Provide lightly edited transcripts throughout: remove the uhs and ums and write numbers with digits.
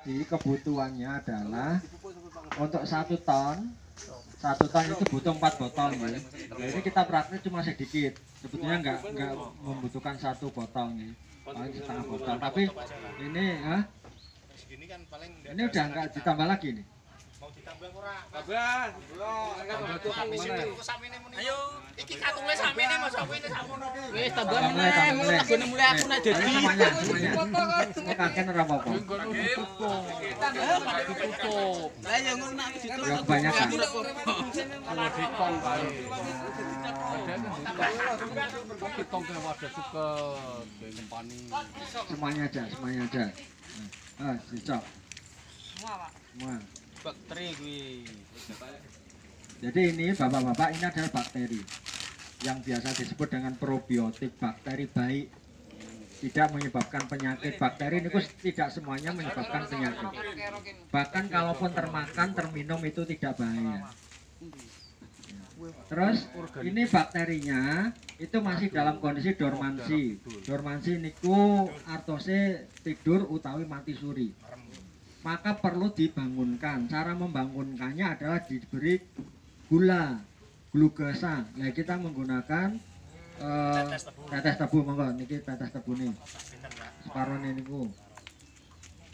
tadi kebutuhannya adalah untuk 1 ton itu butuh 4 botol ya. Nah, ini kita praktek cuma sedikit. Sebetulnya nggak membutuhkan 1 botol nih, paling setengah botol. Tapi ini ini udah nggak ditambah lagi nih. Mau ditambah ora? Tambah. Ayo, iki katule samene Mas samene samono. Wis tambah meneh. Aku mulai aku nak jadi. Semuanya. Kakek ora apa-apa. Ditutup. Lah ya ngono nak ditutup. Ya kebanyakan. Kalau dikong kae. Semuanya aja. Cocok. Semua. Bakteri kuwi. Jadi ini bapak-bapak, ini adalah bakteri yang biasa disebut dengan probiotik, bakteri baik, tidak menyebabkan penyakit. Bakteri ini tidak semuanya menyebabkan penyakit. Bahkan kalaupun termakan, terminum itu tidak bahaya. Terus ini bakterinya itu masih dalam kondisi dormansi. Dormansi niku artose tidur utawi mati suri. Maka perlu dibangunkan. Cara membangunkannya adalah diberi gula, glukosa. Nah, kita menggunakan tetes tebu, monggo niki tetes tebu nih. Separuhnya niku.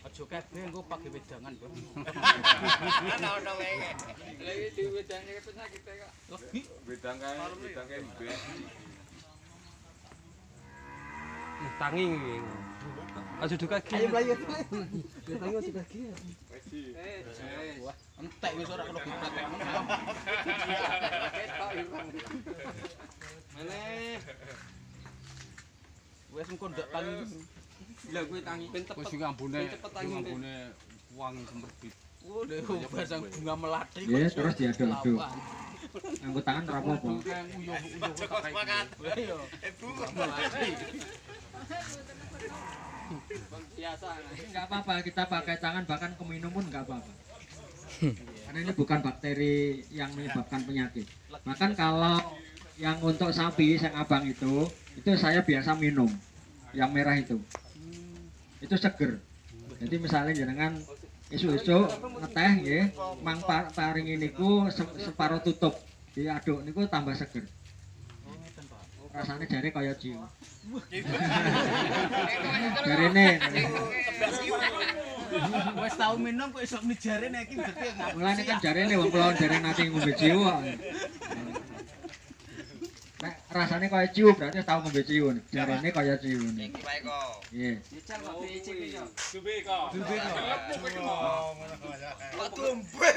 Aja kabeh engko pake wedangan, Bang. Ana wae. Lah iki diwedange penyakit kok. Legi wedang kae mbe. Tangi iki. Aja duka iki. Ayo mlayu. Tangi aja duka iki. Wah, entek wis ora kena butat. Meneh. Wes engko ndak tangi. Lah kuwi tangi ben cepet. Wis ngambune wangi semrbit. Oh, lho basang bunga melati. Ya, terus diaduk-aduk. Anggo tangan ora apa-apa. Biasa. Enggak apa-apa, kita pakai tangan bahkan keminum pun enggak apa-apa. Karena ini bukan bakteri yang menyebabkan penyakit. Bahkan kalau yang untuk sapi yang abang itu saya biasa minum. Yang merah itu seger. Jadi misalnya jenengan isu-isu ngeteh nggih, mang paring niku separuh tutup. Diaduk niku tambah seger. Rasanya jare kaya ciu. Jarene. Wes tau minum kok iso muni jarene iki berarti ngapa. Mulane kan jarene wong kula jare nate ngombe ciu kok. Nek rasane kaya ciu berarti tau ngombe ciu. Jarene kaya ciu. Iki wae kok. Nggih. Dical kok diicip iki. Duwe kok. Kok tumbe.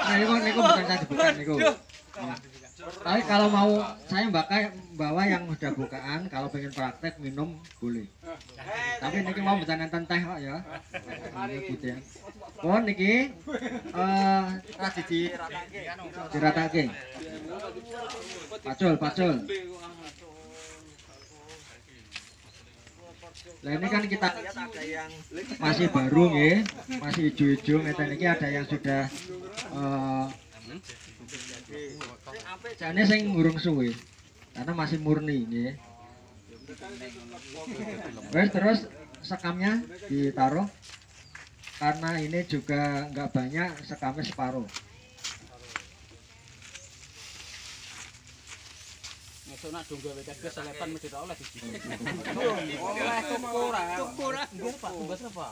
Nah, niku bukan saya dibuka niku. Tapi kalau mau saya bawa yang udah bukaan, kalau pengen praktek minum boleh. Tapi niki mau mboten enten teh kok ya. Putih. Pun niki diratake. Pacul. Nah ini kan kita lihat ada yang masih baru nggih, masih hijau-hijau ngeten iki ada yang sudah jane sing ngurung suwe karena masih murni nggih. Wes terus sekamnya ditaruh karena ini juga enggak banyak, sekamnya separuh. Masuk nak donggo wek kabeh selepan mesti tak oleh siji. Oleh tukura. Nggih Pak, tumbas apa?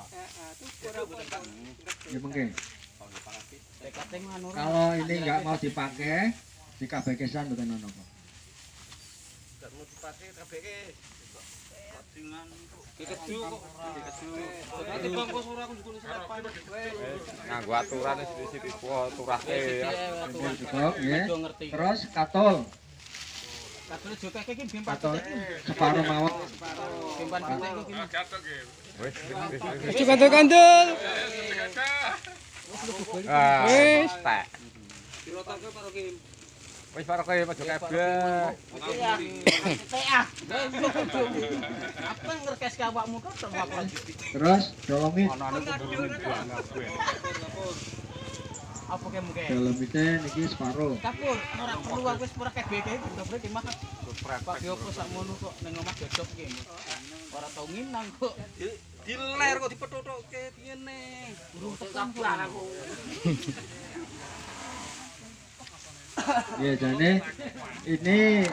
Tukura bukan. Ya mungkin. Anu. Kalau ini enggak mau dipakai, di kabekesan mboten ono kok. Enggak mau dipakai kabeh dengan dikedu kok. Dadi bangkos ora aku njukune selepan. Nganggo aturan sithik-sithik turake ya. Cukup nggih. Terus katul. Katul juga iki bim Katul separuh mawon. Simpan pitik kok iki. Wis Kandul. wis tak. Dirotake karo Kim. Wis karo kowe aja kabeh. Apa ngerkes ke awakmu kok terwakil. Terus dolomit. Apa ke mungkin? Dolomitnya niki separuh. Kapur, ora perlu aku wis ora kabeh iki goblok iki mah. Pak yo kok sakmono kok ning omah gedhok iki. Ora tau nginang kok. Diler kok dipethotokke piye nih. Ya, jadi ini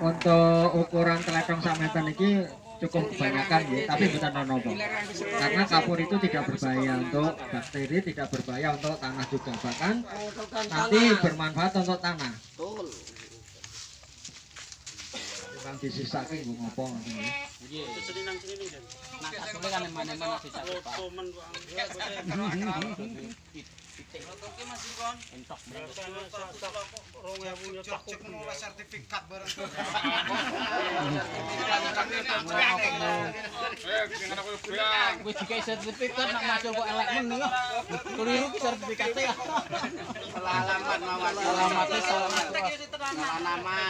untuk ukuran teletong sak meter ini cukup kebanyakan ya, tapi bukan nopo. Karena kapur itu tidak berbahaya untuk bakteri, tidak berbahaya untuk tanah juga, bahkan nanti bermanfaat untuk tanah. Bang disisake nggo ngopo ngoten ya. Nggih. Nah, katune kan mana-mana disake, Pak. Rotoke Mas Kon. Entok. 2000 tak oleh sertifikat bareng. Wis dikai sertifikat nak masuk kok elek men yo. Keliru ki sertifikate ya. Alamat mawon. Alamat nama.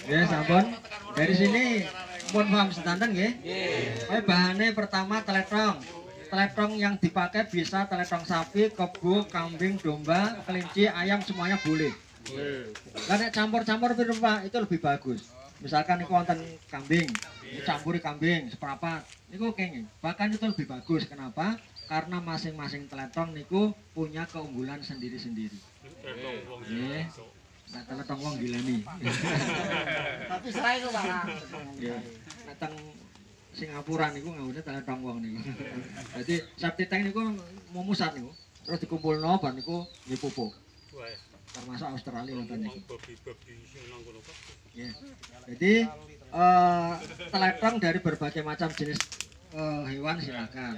Ya, sampun. Dari sini pun paham sedanten nggih. Nggih. Bahannya pertama teletong. Teletong yang dipakai bisa teletong sapi, kebo, kambing, domba, kelinci, ayam semuanya boleh. Karena campur-campur Pak, itu lebih bagus. Misalkan ini wonten kambing, dicampuri kambing seperempat, niku kenging. Bahkan itu lebih bagus. Kenapa? Karena masing-masing teletong niku punya keunggulan sendiri-sendiri. Nggih. Nah, teletong wong gileni. Tapi saya itu Pak. Nggih. Nek teng Singapura niku ngawune teletong wong niku. Jadi septic tank niku mumusat niku. Terus dikumpulno bar niku nggih pupuk. Termasuk Australia wonten niku. Ya. Jadi teletong dari berbagai macam jenis hewan silakan.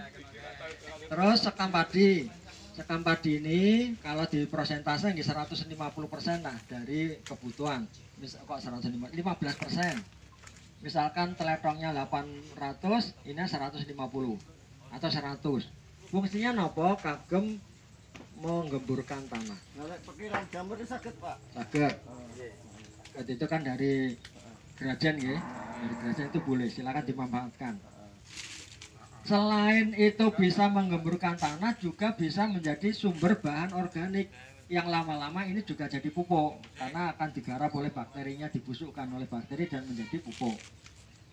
Terus sekam padi. Sekam padi ini kalau di persentase nggih 150% lah dari kebutuhan. Kok 150? 15%. Misalkan teletongnya 800, ini 150 atau 100. Fungsinya nopo? Kagem menggemburkan tanah. Nek pikiran jamur sakit, Pak. Saged. Jadi itu kan dari Grajen ya. Dari Grajen itu boleh, silakan dimanfaatkan. Selain itu bisa menggemburkan tanah, juga bisa menjadi sumber bahan organik yang lama-lama ini juga jadi pupuk karena akan digarap oleh bakterinya, dibusukkan oleh bakteri dan menjadi pupuk.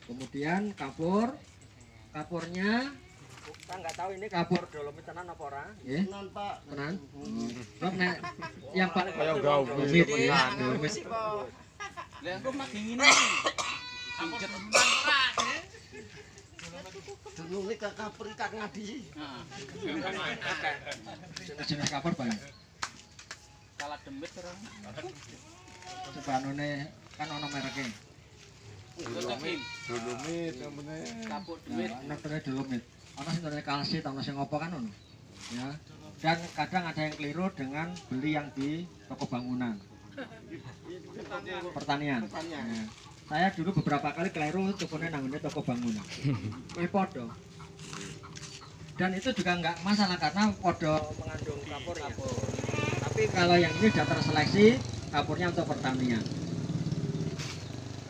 Kemudian kapurnya kita nggak tahu ini kapur dolomit tenan apa ora, nggih. Tenan, Pak. Tenan. Nek yang paling Kaya gawe dolomit ya, dolomit. Lah kok mak ngene. Pijet Dulu nek kapur kak ngadi. Jenis kapur banyak. Kalah demit terus. Coba anune kan ono mereknya. Dolomit namanya. Kapuk demit. Nah, nek dolomit. Ono sing dari kalsit, ono sing apa kan ono. Ya. Dan kadang ada yang keliru dengan beli yang di toko bangunan. Pertanian. Ya. Saya dulu beberapa kali keliru tukune nanggone toko bangunan. Kuwi podo. Dan itu juga enggak masalah karena podo mengandung kapur ya. Tapi kalau yang ini sudah terseleksi kapurnya untuk pertanian.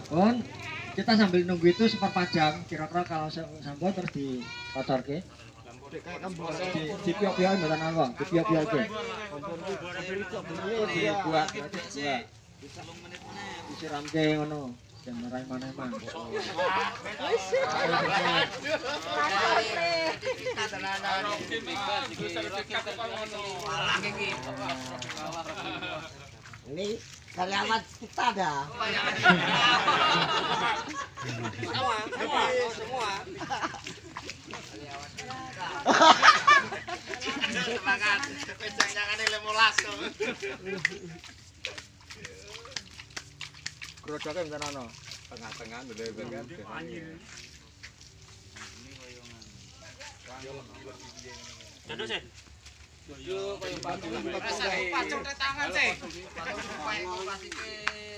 Pun kita sambil nunggu itu seperempat jam, kira-kira kalau sampo terus dikocorke. Di piok-piok mboten apa, di piok-piok itu. Dibuat, disiramke ngono. Dan merai mana-mana. Ini karyawan kita dah. Semua. Jangan 15 kok. Grodoknya bentar ono. Tengah-tengah dulu kan. Jodoh sih. Yo koyo batu. Pacul tangan sih.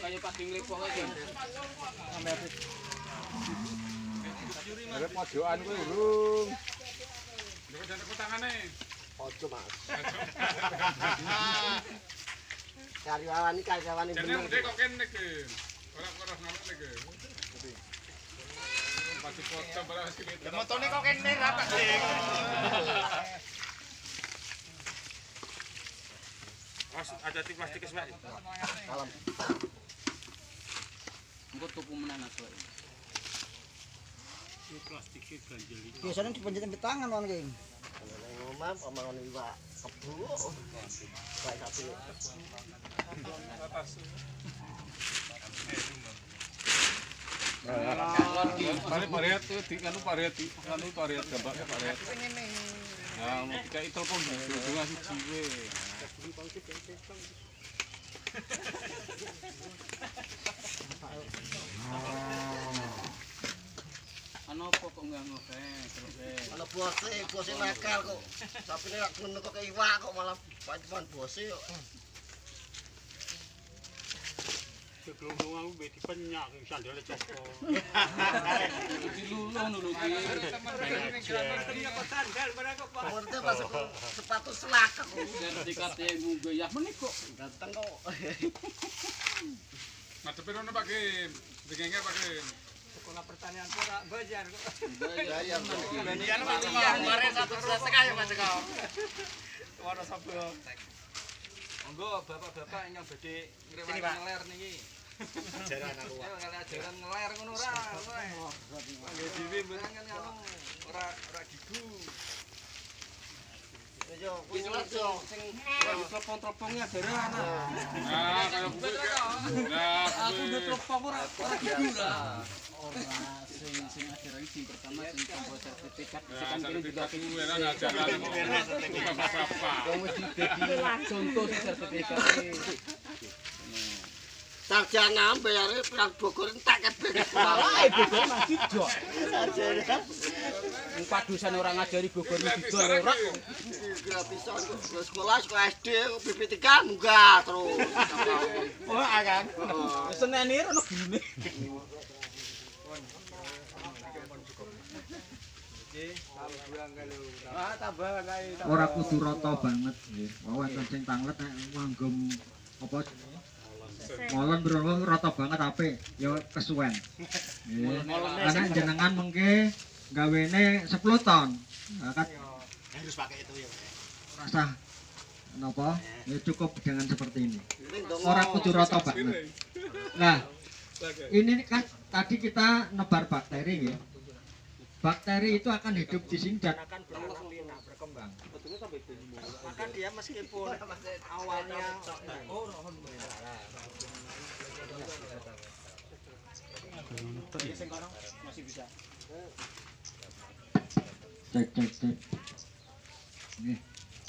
Kayak padi nglipok aja. Ada pojokan kuwi urung. Ojo, Mas. Karyawan ini karyawan yang bener. Kok kene iki. Ora ngarep iki. Pasti foto barang sini. Motone kok kene rapat sih. Mas ada ti plastik wis wae. Salam. Engko tuku menan aku. Biasanya dipencet tangan kan, King. Mama pamangan iwak kebu. Baik tapi. Paret tuh di kanu paret gambake paret. Nah, mau dikai telepon dulu ngasih jiwe. Ano apa kok enggak ngefek terus Ana bose nakal kok. Sapine lak ngono kok iwak kok malah pancen bose kok. Sebelum aku beti penyak sandale copo. dilulung dulu ki. Ngerti pas sepatu selak aku. Sertifikate munggah ya meneh kok. Ganteng kok. Ngadepe ono Pak Kim. Dengenge Pak Kim. Bayar. Kemarin 1,5 ya Mas kau. Ora sabdo. Monggo bapak-bapak yang badhe ngrewani ngeler niki. Ajaran aku. Ya kali ajaran ngeler ngono ora. Nggih dhewe mboten kan ora gigu. Yo, kuwi yo. Sing telepon-teleponnya ajaran. Nah, kaya kuwi. Nah, Aku udah telepon ora gigu lah. Ora sing ajaran sing pertama sing tombo sertifikat kan kene juga kuwi enak ajaran. Bapak-bapak. wis dadi contoh sing sertifikat. Sarjana bayare pirang Bogor entek kabeh. Malah Bogor masih jok. Sarjana Wong padusan ora ngajari Bogor didol ora. gratisan sekolah SD BP3 munggah terus. Oh, kan. Senene ono gurune. Tambah kae. Ora kudu rata banget nggih. Wonten sing tanglet nek manggem apa molen bro rata banget ape ya kesuwen. Nggih. Karena jenengan mengke gawene 10 ton. Nah, kan Harus pakai itu ya. rasa napa ya cukup dengan seperti ini. Ora kudu rata banget. Nah, ini kan tadi kita nebar bakteri ya. Bakteri itu akan hidup di sini dan akan berkembang. Maka dia meskipun awalnya Masih bisa. cek. Nih.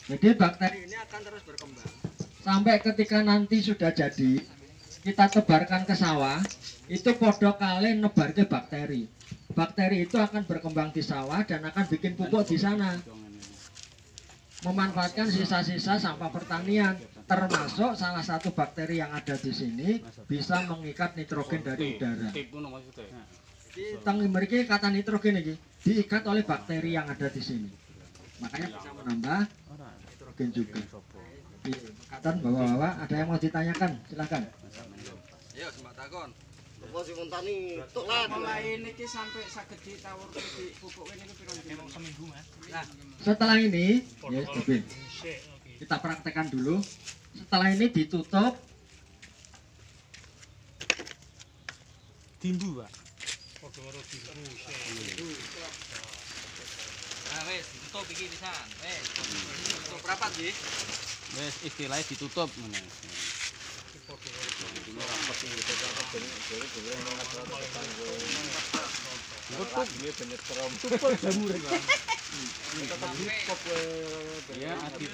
Jadi bakteri ini akan terus berkembang. Sampai ketika nanti sudah jadi, kita tebarkan ke sawah, itu podo kali nebar ke bakteri. Bakteri itu akan berkembang di sawah dan akan bikin pupuk di sana. Memanfaatkan sisa-sisa sampah pertanian, termasuk salah satu bakteri yang ada di sini bisa mengikat nitrogen dari udara. Tip ngono maksudnya. Jadi teng mriki kata nitrogen ini diikat oleh bakteri yang ada di sini. Makanya bisa menambah nitrogen juga. Katan bawa-bawa ada yang mau ditanyakan, silakan. Ayo sembah takon. Apa sing ngontani tuk lah. Mulai niki sampai saged ditawur di pupuk ini piro dina? Seminggu, Mas. Nah, setelah ini, ya Bobin, kita praktekkan dulu. Setelah ini ditutup, Timbu, Pak. Nah, wes ditutup iki pisan. Wes. Tutup rapat nggih. Wes istilahnya ditutup ngene. Ya, adit.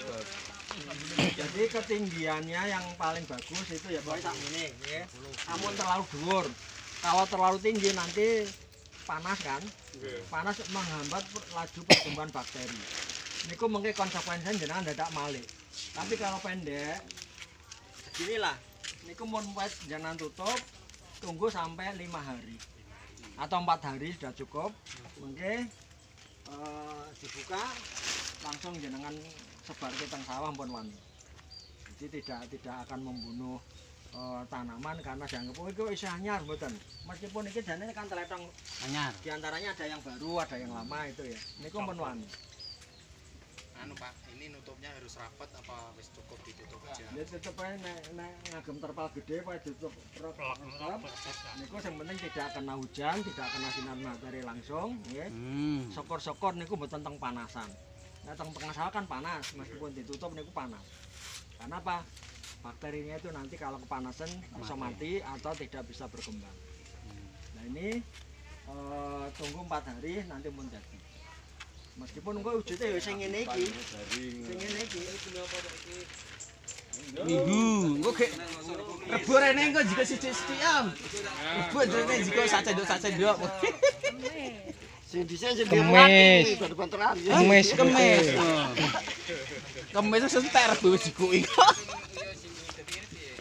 jadi ketinggiannya yang paling bagus itu ya pokoknya tak ini, ya. Namun terlalu dhuwur. Kalau terlalu tinggi nanti panas kan? Panas menghambat laju pertumbuhan bakteri. Niku mungkin konsekuensinya jenengan dadak malih. Tapi kalau pendek, ginilah. Niku mun wis jangan tutup, tunggu sampai 5 hari atau 4 hari sudah cukup. Mungkin dibuka langsung jenengan sebar ke teng sawah pun wani. Jadi tidak akan membunuh tanaman karena dianggap oh itu isih anyar mboten. Meskipun iki jane kan teletong Anyar. di antaranya ada yang baru, ada yang lama itu ya. Niku pun wani. Anu Pak, ini nutupnya harus rapat apa wis cukup ditutup aja? Ya tetep ae nek ngagem terpal gede wae ditutup rapat. Niku yang penting tidak kena hujan, tidak kena sinar matahari langsung, nggih. Sokor-sokor niku mboten teng panasan. Nah, tengah sawah kan panas, meskipun ditutup niku panas. Karena apa? Bakterinya itu nanti kalau kepanasan bisa mati atau tidak bisa berkembang. Nah ini tunggu 4 hari nanti pun jadi. Meskipun engko wujudnya ya sing ngene iki. Sing ngene iki. Minggu, engko gek reborene engko jika sithik-sithik am. Reborene jika sacendok. Sing dhisik sing Kemis. banter-banteran. Kemis. Kemis wis entek rebo dikuki.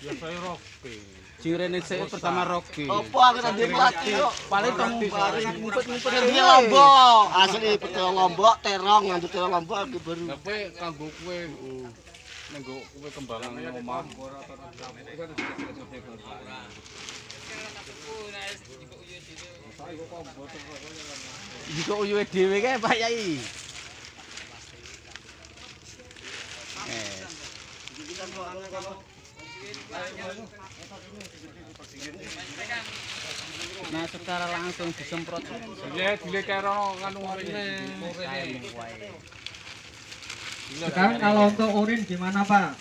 Ya saya roke. Jirene sik pertama roke. Apa aku nanti mati kok. Paling ngumpet-ngumpet Ini Lombok, asli betul Lombok, terong, nanti terong Lombok aku baru. Tapi kanggo kowe nenggo kowe kembangan omah. Jika uyuhe dhewe kae Pak Yai. Nah, secara langsung disemprot. Ya dilekero nganu ngene. Sekarang kalau untuk urin gimana Pak?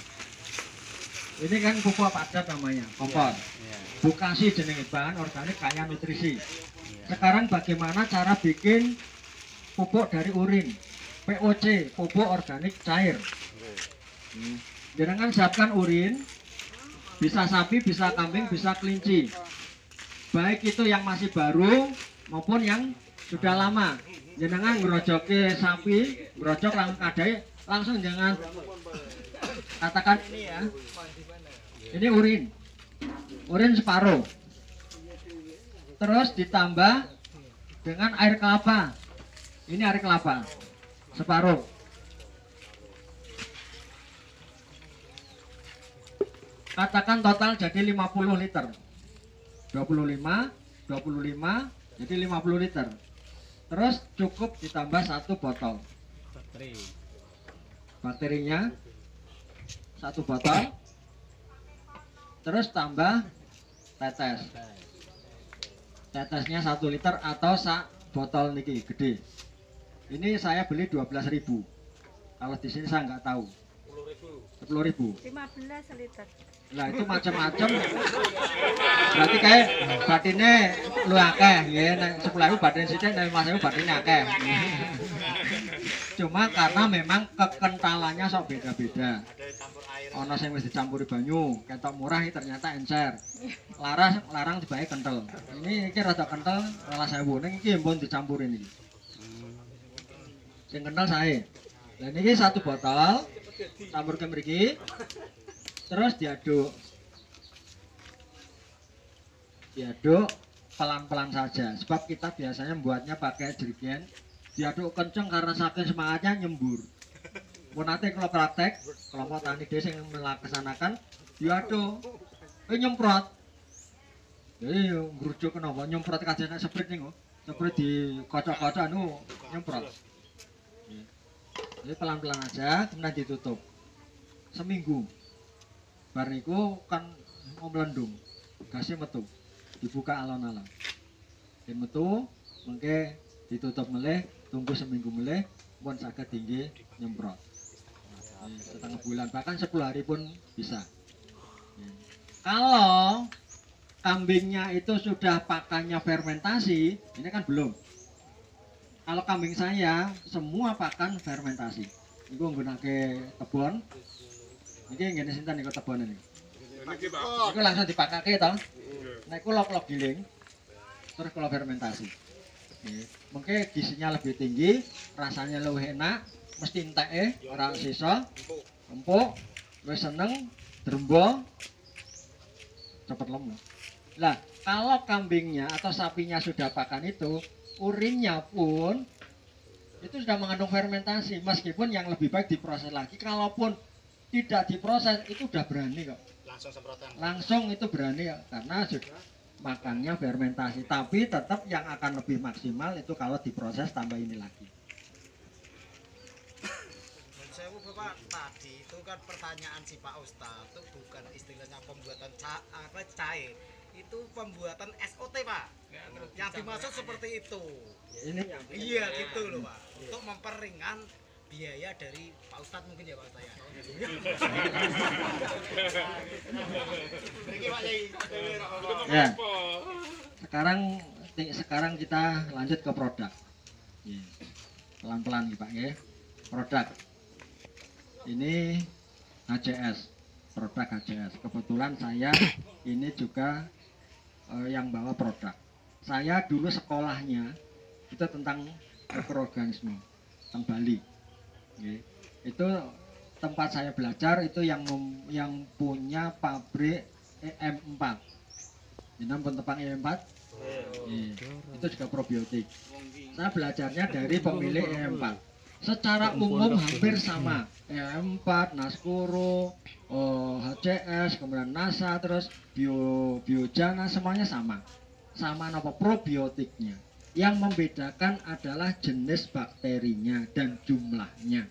Ini kan pupuk padat namanya, kompos. Bukasi jenenge bahan organik kaya nutrisi. Sekarang bagaimana cara bikin pupuk dari urin? POC, pupuk organik cair. Jangan siapkan urin, bisa sapi, bisa kambing, bisa kelinci. Baik itu yang masih baru maupun yang sudah lama. Jangan ngerojoke sapi, ngerojok langsung jangan katakan ini ya. Ini urin separuh. Terus ditambah dengan air kelapa. Ini air kelapa separuh. Katakan total jadi 50 liter. 25 jadi 50 liter. Terus cukup ditambah 1 botol. Bakterinya 1 botol. Terus tambah tetes. Tetesnya 1 liter atau sak botol niki gede. Ini saya beli 12.000. Kalau di sini saya nggak tahu. 10.000. 15 liter. Lah itu macam-macam. Berarti kayak batinnya lu akeh, ya. 10.000 batin sithik, nek 5.000 batinnya akeh. Cuma karena memang kekentalannya sok beda-beda. Ono sing wis dicampuri banyu, ketok murah ternyata encer. Larang dibae kental. Ini iki rada kental 12.000. Ning iki mbon dicampuri niki. Sing kental sae. Lah niki 1 botol campur ke mriki. Terus diaduk pelan-pelan saja, sebab kita biasanya membuatnya pakai jerigen. Diaduk kenceng karena saking semangatnya nyembur. Mau nanti kalau praktek kelompok tani desa yang melaksanakan diaduk nyemprot. Jadi ngerujuk kenapa nyemprot kajian seprit nih kok, seprit di kocok-kocok nyemprot. Jadi pelan-pelan aja, kemudian ditutup seminggu. Bar niku kan melendung, gasnya metu, dibuka alon-alon. Yen metu, mengke ditutup meleh, tunggu seminggu meleh, pun saged tinggi nyemprot. Setengah bulan, bahkan 10 hari pun bisa. Kalau kambingnya itu sudah pakannya fermentasi, ini kan belum. Kalau kambing saya semua pakan fermentasi. Iku nggunakake kebon. Iki ngene sinten niku tebone niku. Iku langsung dipakake to. Nek kula giling terus kula fermentasi. Nggih. Mengke gizinya lebih tinggi, rasanya lebih enak, mesti enteke ora sisa. Empuk, wis seneng, drembo, cepet lemu. Lah, kalau kambingnya atau sapinya sudah pakan itu, urinnya pun itu sudah mengandung fermentasi, meskipun yang lebih baik diproses lagi. Kalaupun tidak diproses itu udah berani kok. Langsung semprotan. Langsung itu berani ya, karena sudah makannya fermentasi. Tapi tetap yang akan lebih maksimal itu kalau diproses tambah ini lagi. Saya Bapak tadi itu kan pertanyaan si Pak Ustadz itu bukan istilahnya pembuatan cair, itu pembuatan SOT Pak. Yang dimaksud seperti itu. Ini Iya gitu loh Pak. Untuk memperingan biaya dari Pak Ustadz mungkin ya Pak Ustadz ya. Ya. Sekarang kita lanjut ke produk. Ya. Pelan-pelan nih Pak ya. Produk. Ini HCS. Produk HCS. Kebetulan saya ini juga yang bawa produk. Saya dulu sekolahnya itu tentang mikroorganisme, tentang Bali. Ya. Itu tempat saya belajar itu yang punya pabrik EM4. Ini pun tepang EM4. Itu juga probiotik. Saya belajarnya dari pemilik EM4. Secara umum hampir sama. EM4, Naskuro, HCS, kemudian NASA, terus Biojana, semuanya sama. Sama apa probiotiknya. Yang membedakan adalah jenis bakterinya dan jumlahnya.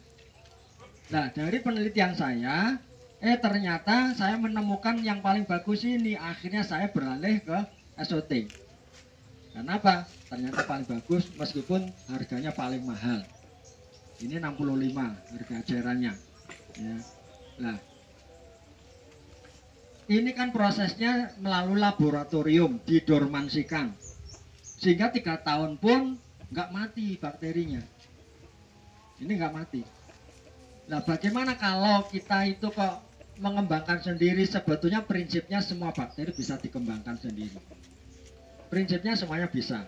Nah, dari penelitian saya, ternyata saya menemukan yang paling bagus ini. Akhirnya saya beralih ke SOT. Kenapa? Ternyata paling bagus meskipun harganya paling mahal. Ini 65 harga ecerannya. Ya. Nah, ini kan prosesnya melalui laboratorium, didormansikan. Sehingga 3 tahun pun nggak mati bakterinya. Ini nggak mati. Nah, bagaimana kalau kita itu kok mengembangkan sendiri? Sebetulnya prinsipnya semua bakteri bisa dikembangkan sendiri. Prinsipnya semuanya bisa.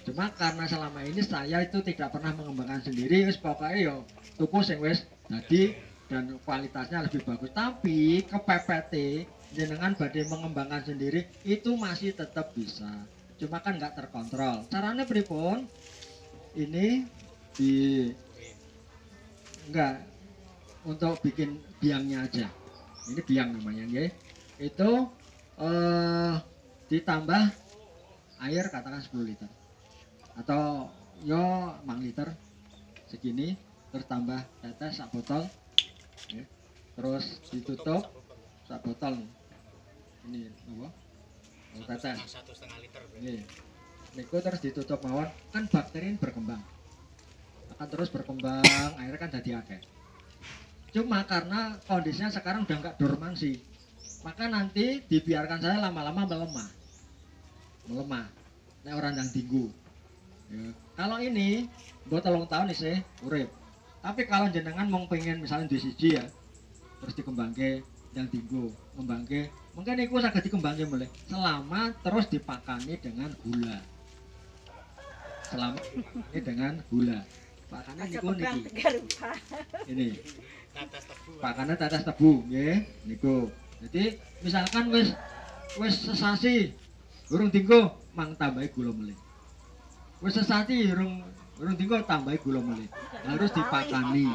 Cuma karena selama ini saya itu tidak pernah mengembangkan sendiri, wis pokoknya yo tuku sing wis dadi dan kualitasnya lebih bagus. Tapi ke PPT jenengan badhe mengembangkan sendiri itu masih tetap bisa. Cuma kan nggak terkontrol. Caranya pripun? Ini enggak untuk bikin biangnya aja. Ini biang namanya ya. Itu ditambah air katakan 10 liter. Atau yo 4 liter segini, terus tambah tetes sak botol. Ya. Terus ditutup sak botol. Ini apa? Oh, tetes 1,5 liter. Ini. Niku terus ditutup mawon, kan bakteri ini berkembang. Akan terus berkembang, akhirnya kan jadi akeh. Cuma karena kondisinya sekarang udah nggak dormansi, maka nanti dibiarkan saya lama-lama melemah. Nah, orang yang tinggu. Ya. Kalau ini buat 3 tahun sih urip. Tapi kalau jenengan mau pengen misalnya di siji ya, terus dikembangke yang tinggu, ngembangke, mungkin itu saged dikembangke mulai. Selama terus dipakani dengan gula. Selama ini dengan gula. Pakannya niku niki. Ini. Pakannya tetes tebu, nggih. Niku. Jadi misalkan wis sesasi urung tinggo, mang tambahi gula melih. Wis sesasi urung tinggo tambahi gula melih. Harus dipakani.